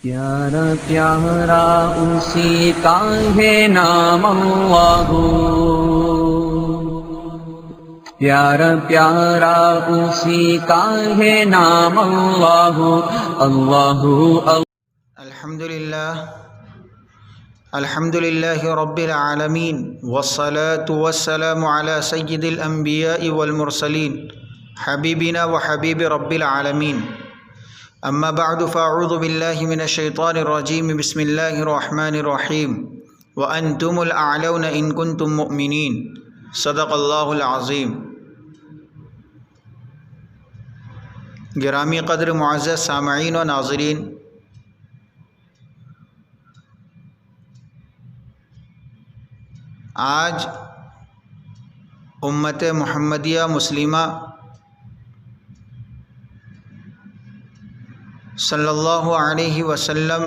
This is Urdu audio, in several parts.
پیارا پیارا اسی کا ہے نام اللہ، پیارا پیارا اسی کا ہے نام اللہ، اللہ الحمد للہ رب العالمین والصلاة والسلام علی سید الانبیاء والمرسلین حبیبنا وحبیب رب العالمین، اما بعد فاعوذ باللہ من الشیطان الرجیم، بسم اللہ الرحمن الرحیم، وانتم الاعلون ان کنتم مؤمنین، صدق اللہ العظیم۔ گرامی قدر معزز سامعین و ناظرین، آج امت محمدیہ مسلمہ صلی اللہ علیہ وسلم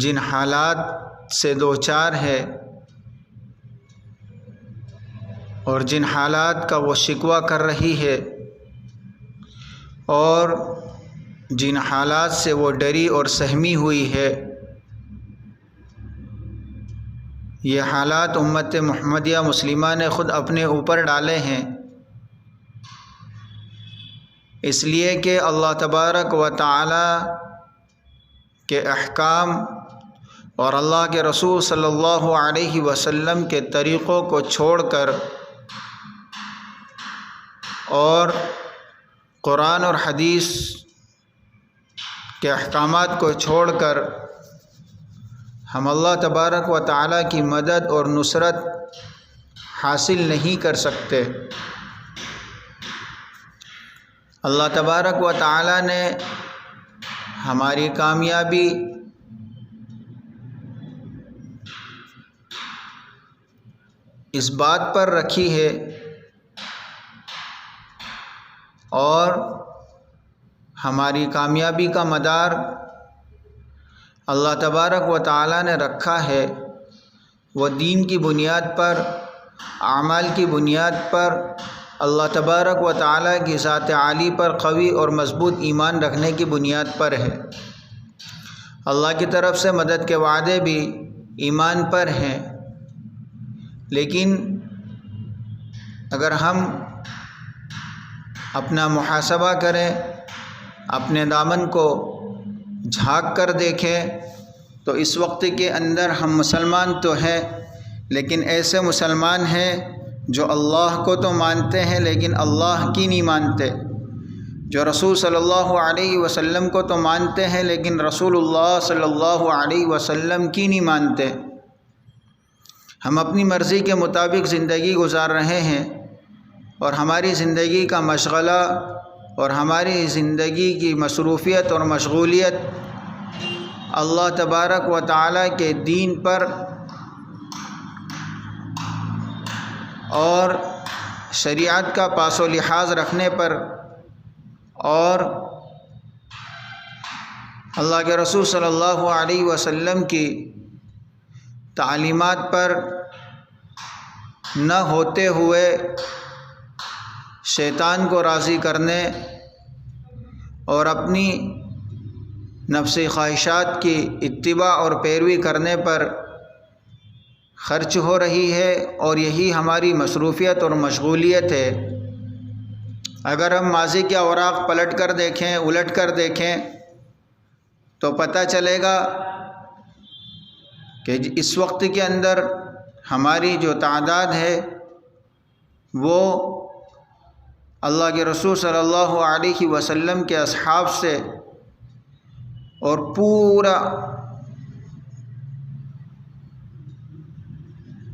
جن حالات سے دوچار ہے اور جن حالات کا وہ شکوہ کر رہی ہے اور جن حالات سے وہ ڈری اور سہمی ہوئی ہے، یہ حالات امت محمدیہ مسلمہ نے خود اپنے اوپر ڈالے ہیں، اس لیے کہ اللہ تبارک و تعالی کے احکام اور اللہ کے رسول صلی اللہ علیہ وسلم کے طریقوں کو چھوڑ کر اور قرآن اور حدیث کے احکامات کو چھوڑ کر ہم اللہ تبارک و تعالی کی مدد اور نصرت حاصل نہیں کر سکتے۔ اللہ تبارک و تعالی نے ہماری کامیابی اس بات پر رکھی ہے اور ہماری کامیابی کا مدار اللہ تبارک و تعالی نے رکھا ہے، وہ دین کی بنیاد پر، اعمال کی بنیاد پر، اللہ تبارک و تعالی کی ذات عالی پر قوی اور مضبوط ایمان رکھنے کی بنیاد پر ہے۔ اللہ کی طرف سے مدد کے وعدے بھی ایمان پر ہیں، لیکن اگر ہم اپنا محاسبہ کریں، اپنے دامن کو جھانک کر دیکھیں تو اس وقت کے اندر ہم مسلمان تو ہیں، لیکن ایسے مسلمان ہیں جو اللہ کو تو مانتے ہیں لیکن اللہ کی نہیں مانتے، جو رسول صلی اللہ علیہ وسلم کو تو مانتے ہیں لیکن رسول اللہ صلی اللہ علیہ وسلم کی نہیں مانتے۔ ہم اپنی مرضی کے مطابق زندگی گزار رہے ہیں اور ہماری زندگی کا مشغلہ اور ہماری زندگی کی مصروفیت اور مشغولیت اللہ تبارک و تعالی کے دین پر اور شریعت کا پاس و لحاظ رکھنے پر اور اللہ کے رسول صلی اللہ علیہ وسلم کی تعلیمات پر نہ ہوتے ہوئے شیطان کو راضی کرنے اور اپنی نفسی خواہشات کی اتباع اور پیروی کرنے پر خرچ ہو رہی ہے، اور یہی ہماری مصروفیت اور مشغولیت ہے۔ اگر ہم ماضی کے اوراق پلٹ کر دیکھیں، الٹ کر دیکھیں تو پتہ چلے گا کہ اس وقت کے اندر ہماری جو تعداد ہے وہ اللہ کے رسول صلی اللہ علیہ وسلم کے اصحاب سے اور پورا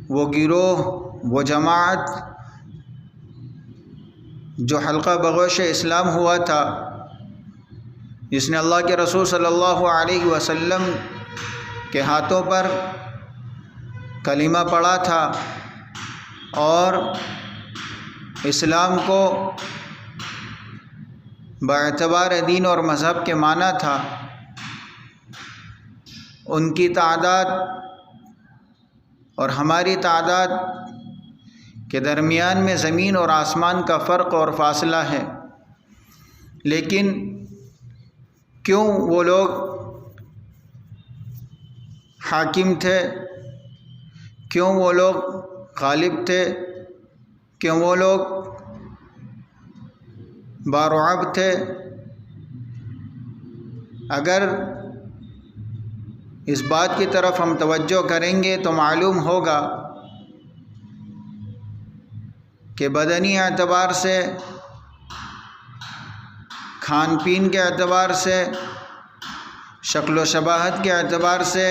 وہ گروہ، وہ جماعت جو حلقہ بغوش اسلام ہوا تھا، جس نے اللہ کے رسول صلی اللہ علیہ وسلم کے ہاتھوں پر کلمہ پڑھا تھا اور اسلام کو باعتبار دین اور مذہب کے مانا تھا، ان کی تعداد اور ہماری تعداد کے درمیان میں زمین اور آسمان کا فرق اور فاصلہ ہے۔ لیکن کیوں وہ لوگ حاکم تھے؟ کیوں وہ لوگ غالب تھے؟ کیوں وہ لوگ بارعب تھے؟ اگر اس بات کی طرف ہم توجہ کریں گے تو معلوم ہوگا کہ بدنی اعتبار سے، کھان پین کے اعتبار سے، شکل و شباہت کے اعتبار سے،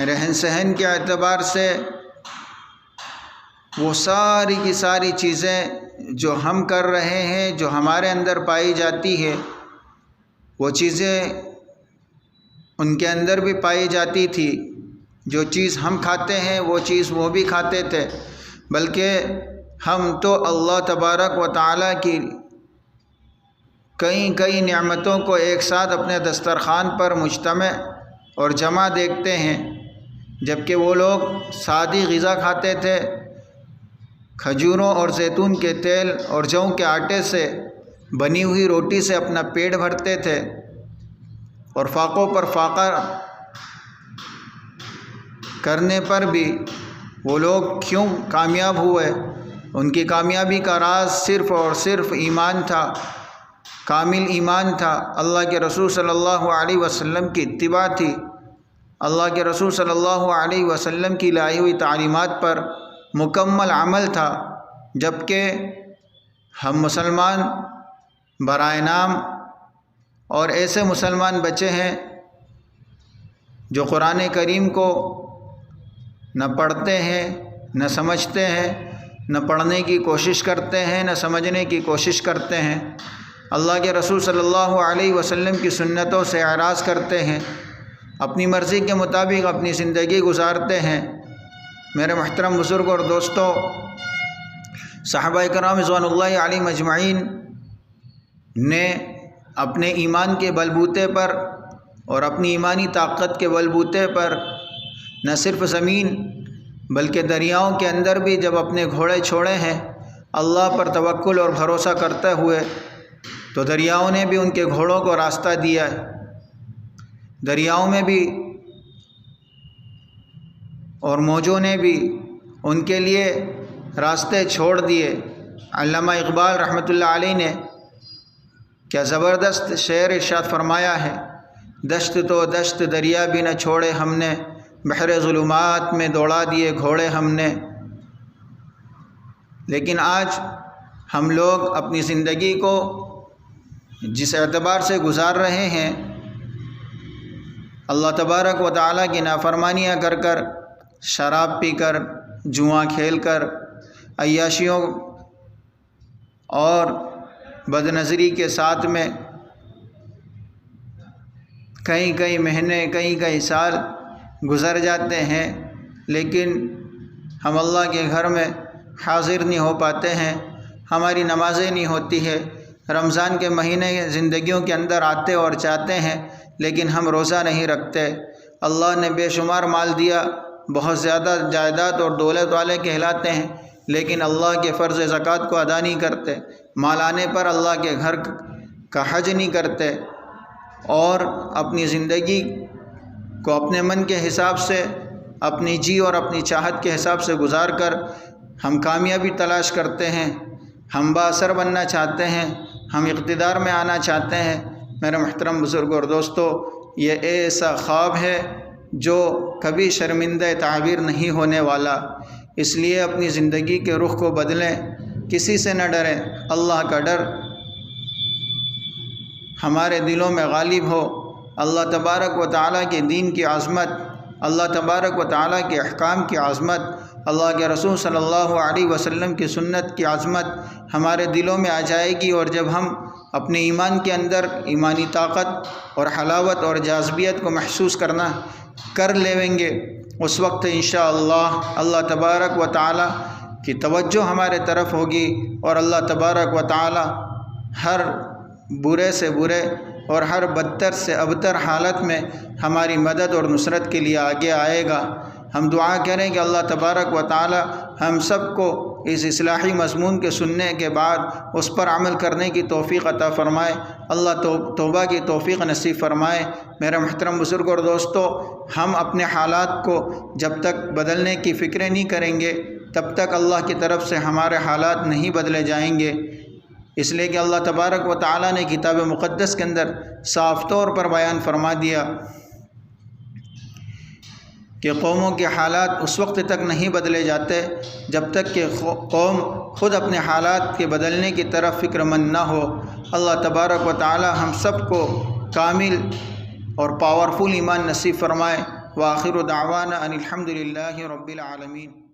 رہن سہن کے اعتبار سے، وہ ساری کی ساری چیزیں جو ہم کر رہے ہیں، جو ہمارے اندر پائی جاتی ہے، وہ چیزیں ان کے اندر بھی پائی جاتی تھی۔ جو چیز ہم کھاتے ہیں وہ چیز وہ بھی کھاتے تھے، بلکہ ہم تو اللہ تبارک و تعالیٰ کی کئی نعمتوں کو ایک ساتھ اپنے دسترخوان پر مجتمع اور جمع دیکھتے ہیں، جبکہ وہ لوگ سادی غذا کھاتے تھے، کھجوروں اور زیتون کے تیل اور جوں کے آٹے سے بنی ہوئی روٹی سے اپنا پیٹ بھرتے تھے، اور فاقوں پر فاقہ کرنے پر بھی وہ لوگ کیوں کامیاب ہوئے؟ ان کی کامیابی کا راز صرف اور صرف ایمان تھا، کامل ایمان تھا، اللہ کے رسول صلی اللہ علیہ وسلم کی اتباع تھی، اللہ کے رسول صلی اللہ علیہ وسلم کی لائی ہوئی تعلیمات پر مکمل عمل تھا۔ جبکہ ہم مسلمان برائے نام اور ایسے مسلمان بچے ہیں جو قرآن کریم کو نہ پڑھتے ہیں، نہ سمجھتے ہیں، نہ پڑھنے کی کوشش کرتے ہیں، نہ سمجھنے کی کوشش کرتے ہیں، اللہ کے رسول صلی اللہ علیہ وسلم کی سنتوں سے اعراض کرتے ہیں، اپنی مرضی کے مطابق اپنی زندگی گزارتے ہیں۔ میرے محترم بزرگ اور دوستو، صحابہ کرام رضوان اللہ علیہم اجمعین نے اپنے ایمان کے بلبوتے پر اور اپنی ایمانی طاقت کے بلبوتے پر نہ صرف زمین بلکہ دریاؤں کے اندر بھی جب اپنے گھوڑے چھوڑے ہیں اللہ پر توکل اور بھروسہ کرتے ہوئے، تو دریاؤں نے بھی ان کے گھوڑوں کو راستہ دیا ہے، دریاؤں میں بھی اور موجوں نے بھی ان کے لیے راستے چھوڑ دیے۔ علامہ اقبال رحمۃ اللہ علیہ نے کیا زبردست شعر ارشاد فرمایا ہے، دشت تو دشت دریا بھی نہ چھوڑے ہم نے، بحر ظلمات میں دوڑا دیے گھوڑے ہم نے۔ لیکن آج ہم لوگ اپنی زندگی کو جس اعتبار سے گزار رہے ہیں، اللہ تبارک و تعالیٰ کی نافرمانیاں کر کر، شراب پی کر، جوا کھیل کر، عیاشیوں اور بد نظری کے ساتھ میں کئی مہینے، کئی سال گزر جاتے ہیں، لیکن ہم اللہ کے گھر میں حاضر نہیں ہو پاتے ہیں، ہماری نمازیں نہیں ہوتی ہے، رمضان کے مہینے زندگیوں کے اندر آتے اور جاتے ہیں، لیکن ہم روزہ نہیں رکھتے۔ اللہ نے بے شمار مال دیا، بہت زیادہ جائیداد اور دولت والے کہلاتے ہیں، لیکن اللہ کے فرض زکوٰۃ کو ادا نہیں کرتے، مال آنے پر اللہ کے گھر کا حج نہیں کرتے، اور اپنی زندگی کو اپنے من کے حساب سے، اپنی جی اور اپنی چاہت کے حساب سے گزار کر ہم کامیابی تلاش کرتے ہیں، ہم بااثر بننا چاہتے ہیں، ہم اقتدار میں آنا چاہتے ہیں۔ میرے محترم بزرگ اور دوستو، یہ ایسا خواب ہے جو کبھی شرمندہ تعبیر نہیں ہونے والا، اس لیے اپنی زندگی کے رخ کو بدلیں، کسی سے نہ ڈریں، اللہ کا ڈر ہمارے دلوں میں غالب ہو، اللہ تبارک و تعالیٰ کے دین کی عظمت، اللہ تبارک و تعالیٰ کے احکام کی عظمت، اللہ کے رسول صلی اللہ علیہ وسلم کی سنت کی عظمت ہمارے دلوں میں آ جائے گی، اور جب ہم اپنے ایمان کے اندر ایمانی طاقت اور حلاوت اور جاذبیت کو محسوس کرنا کر لیں گے، اس وقت انشاءاللہ اللہ تبارک و تعالیٰ کی توجہ ہمارے طرف ہوگی، اور اللہ تبارک و تعالیٰ ہر برے سے برے اور ہر بدتر سے ابتر حالت میں ہماری مدد اور نصرت کے لیے آگے آئے گا۔ ہم دعا کریں کہ اللہ تبارک و تعالیٰ ہم سب کو اس اصلاحی مضمون کے سننے کے بعد اس پر عمل کرنے کی توفیق عطا فرمائے۔ اللہ توبہ کی توفیق نصیب فرمائے۔ میرے محترم بزرگ اور دوستو، ہم اپنے حالات کو جب تک بدلنے کی فکریں نہیں کریں گے تب تک اللہ کی طرف سے ہمارے حالات نہیں بدلے جائیں گے، اس لیے کہ اللہ تبارک و تعالیٰ نے کتاب مقدس کے اندر صاف طور پر بیان فرما دیا کہ قوموں کے حالات اس وقت تک نہیں بدلے جاتے جب تک کہ قوم خود اپنے حالات کے بدلنے کی طرف فکر مند نہ ہو۔ اللہ تبارک و تعالی ہم سب کو کامل اور پاورفل ایمان نصیب فرمائے۔ وآخر دعوانا ان الحمد للہ رب العالمین۔